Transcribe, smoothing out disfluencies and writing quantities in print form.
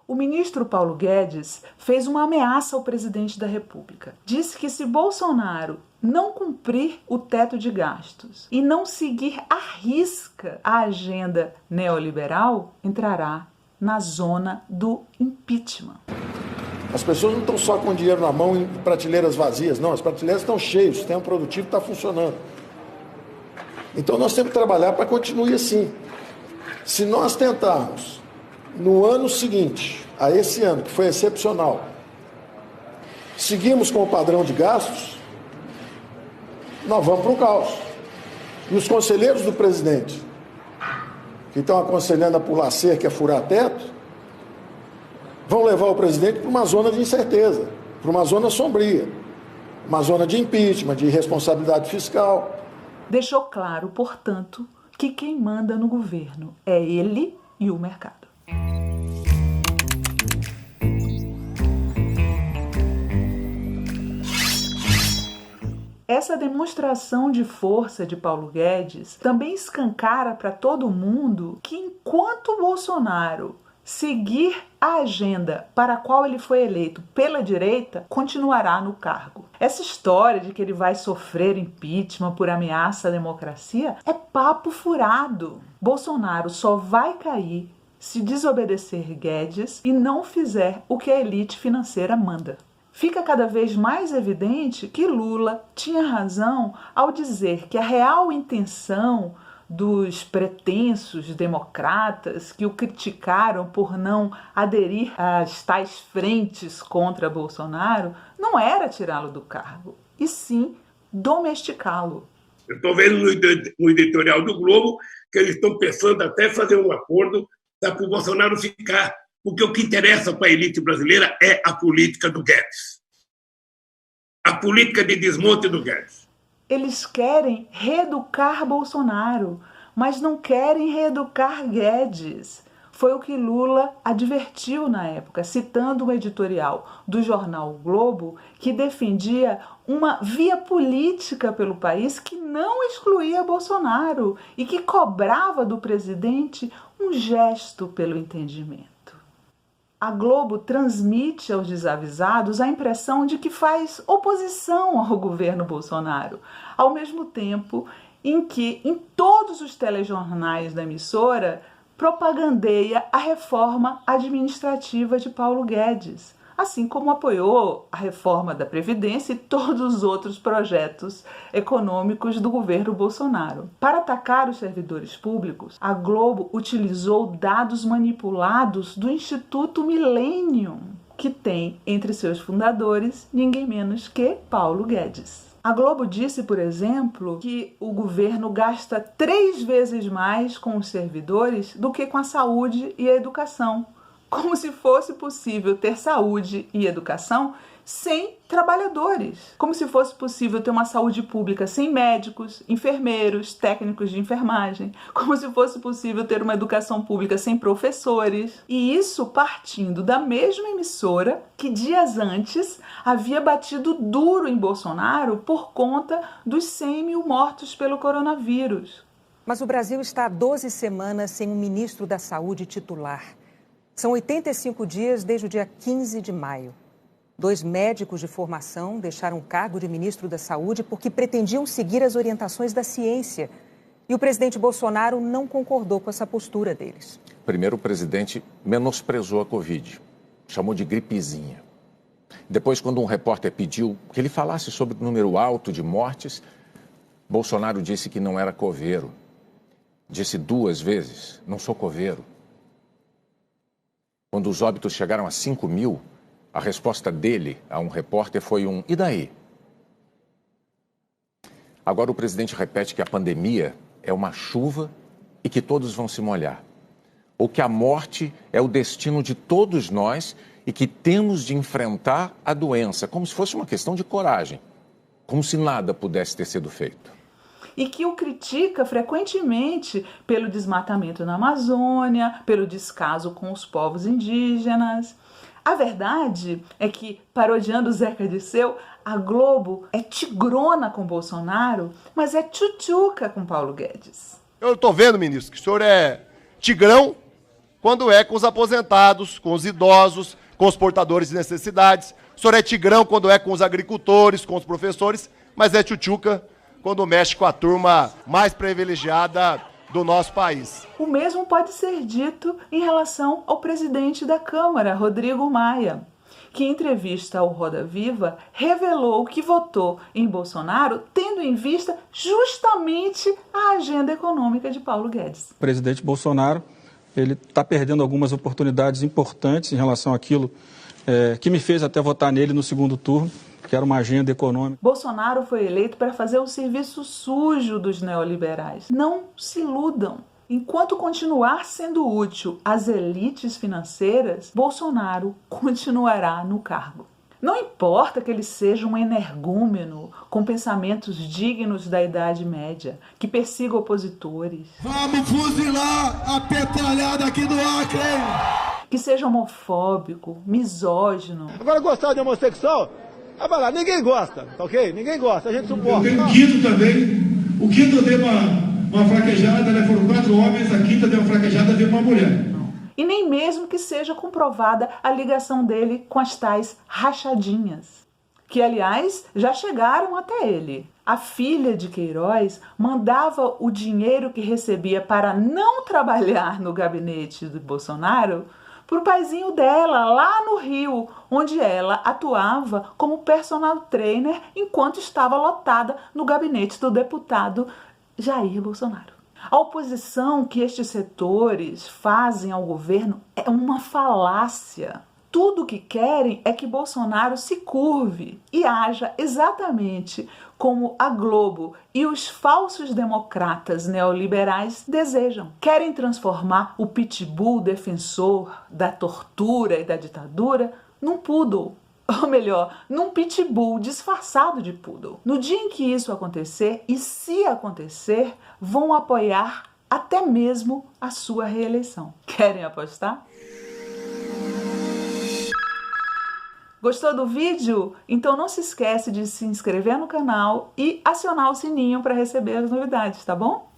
O ministro Paulo Guedes fez uma ameaça ao presidente da República. Disse que se Bolsonaro não cumprir o teto de gastos e não seguir à risca a agenda neoliberal, entrará na zona do impeachment. As pessoas não estão só com dinheiro na mão em prateleiras vazias, não. As prateleiras estão cheias, o sistema produtivo está funcionando. Então nós temos que trabalhar para que continue assim. Se nós tentarmos, no ano seguinte, a esse ano, que foi excepcional, seguimos com o padrão de gastos, nós vamos para o caos. E os conselheiros do presidente, que estão aconselhando a pular cerca, a furar teto, vão levar o presidente para uma zona de incerteza, para uma zona sombria, uma zona de impeachment, de irresponsabilidade fiscal. Deixou claro, portanto, que quem manda no governo é ele e o mercado. Essa demonstração de força de Paulo Guedes também escancara para todo mundo que enquanto Bolsonaro seguir a agenda para a qual ele foi eleito pela direita, continuará no cargo. Essa história de que ele vai sofrer impeachment por ameaça à democracia é papo furado. Bolsonaro só vai cair se desobedecer Guedes e não fizer o que a elite financeira manda. Fica cada vez mais evidente que Lula tinha razão ao dizer que a real intenção dos pretensos democratas que o criticaram por não aderir às tais frentes contra Bolsonaro não era tirá-lo do cargo, e sim domesticá-lo. Eu estou vendo no editorial do Globo que eles estão pensando até fazer um acordo para o Bolsonaro ficar, porque o que interessa para a elite brasileira é a política do Guedes. A política de desmonte do Guedes. Eles querem reeducar Bolsonaro, mas não querem reeducar Guedes. Foi o que Lula advertiu na época, citando um editorial do jornal o Globo que defendia uma via política pelo país que não excluía Bolsonaro e que cobrava do presidente um gesto pelo entendimento. A Globo transmite aos desavisados a impressão de que faz oposição ao governo Bolsonaro, ao mesmo tempo em que, em todos os telejornais da emissora, propagandeia a reforma administrativa de Paulo Guedes, assim como apoiou a reforma da Previdência e todos os outros projetos econômicos do governo Bolsonaro. Para atacar os servidores públicos, a Globo utilizou dados manipulados do Instituto Millennium, que tem entre seus fundadores ninguém menos que Paulo Guedes. A Globo disse, por exemplo, que o governo gasta 3 vezes mais com os servidores do que com a saúde e a educação, como se fosse possível ter saúde e educação sem trabalhadores, como se fosse possível ter uma saúde pública sem médicos, enfermeiros, técnicos de enfermagem, como se fosse possível ter uma educação pública sem professores. E isso partindo da mesma emissora que dias antes havia batido duro em Bolsonaro por conta dos 100 mil mortos pelo coronavírus. Mas o Brasil está há 12 semanas sem um ministro da Saúde titular. São 85 dias desde o dia 15 de maio. 2 médicos de formação deixaram o cargo de ministro da Saúde porque pretendiam seguir as orientações da ciência. E o presidente Bolsonaro não concordou com essa postura deles. Primeiro, o presidente menosprezou a Covid, chamou de gripezinha. Depois, quando um repórter pediu que ele falasse sobre o número alto de mortes, Bolsonaro disse que não era coveiro. Disse 2 vezes, não sou coveiro. Quando os óbitos chegaram a 5 mil, a resposta dele a um repórter foi um "e daí?". Agora o presidente repete que a pandemia é uma chuva e que todos vão se molhar. Ou que a morte é o destino de todos nós e que temos de enfrentar a doença, como se fosse uma questão de coragem, como se nada pudesse ter sido feito. E que o critica frequentemente pelo desmatamento na Amazônia, pelo descaso com os povos indígenas. A verdade é que, parodiando o Zeca Dirceu, a Globo é tigrona com Bolsonaro, mas é tchutchuca com Paulo Guedes. Eu estou vendo, ministro, que o senhor é tigrão quando é com os aposentados, com os idosos, com os portadores de necessidades. O senhor é tigrão quando é com os agricultores, com os professores, mas é tchutchuca quando mexe com a turma mais privilegiada do nosso país. O mesmo pode ser dito em relação ao presidente da Câmara, Rodrigo Maia, que em entrevista ao Roda Viva revelou que votou em Bolsonaro tendo em vista justamente a agenda econômica de Paulo Guedes. O presidente Bolsonaro ele está perdendo algumas oportunidades importantes em relação àquilo que me fez até votar nele no segundo turno, que era uma agenda econômica. Bolsonaro foi eleito para fazer o serviço sujo dos neoliberais. Não se iludam. Enquanto continuar sendo útil às elites financeiras, Bolsonaro continuará no cargo. Não importa que ele seja um energúmeno com pensamentos dignos da Idade Média, que persiga opositores. Vamos fuzilar a petralhada aqui do Acre, hein? Que seja homofóbico, misógino. Agora, gostar de homossexual? Ah, vai lá, ninguém gosta, tá ok? Ninguém gosta, a gente suporta. Tem o quinto também. O quinto deu uma fraquejada, né? Foram 4 homens, a quinta deu uma fraquejada, deu uma mulher. E nem mesmo que seja comprovada a ligação dele com as tais rachadinhas, que, aliás, já chegaram até ele. A filha de Queiroz mandava o dinheiro que recebia para não trabalhar no gabinete do Bolsonaro para o paizinho dela, lá no Rio, onde ela atuava como personal trainer enquanto estava lotada no gabinete do deputado Jair Bolsonaro. A oposição que estes setores fazem ao governo é uma falácia. Tudo o que querem é que Bolsonaro se curve e haja exatamente como a Globo e os falsos democratas neoliberais desejam. Querem transformar o pitbull defensor da tortura e da ditadura num poodle. Ou melhor, num pitbull disfarçado de poodle. No dia em que isso acontecer, e se acontecer, vão apoiar até mesmo a sua reeleição. Querem apostar? Gostou do vídeo? Então não se esquece de se inscrever no canal e acionar o sininho para receber as novidades, tá bom?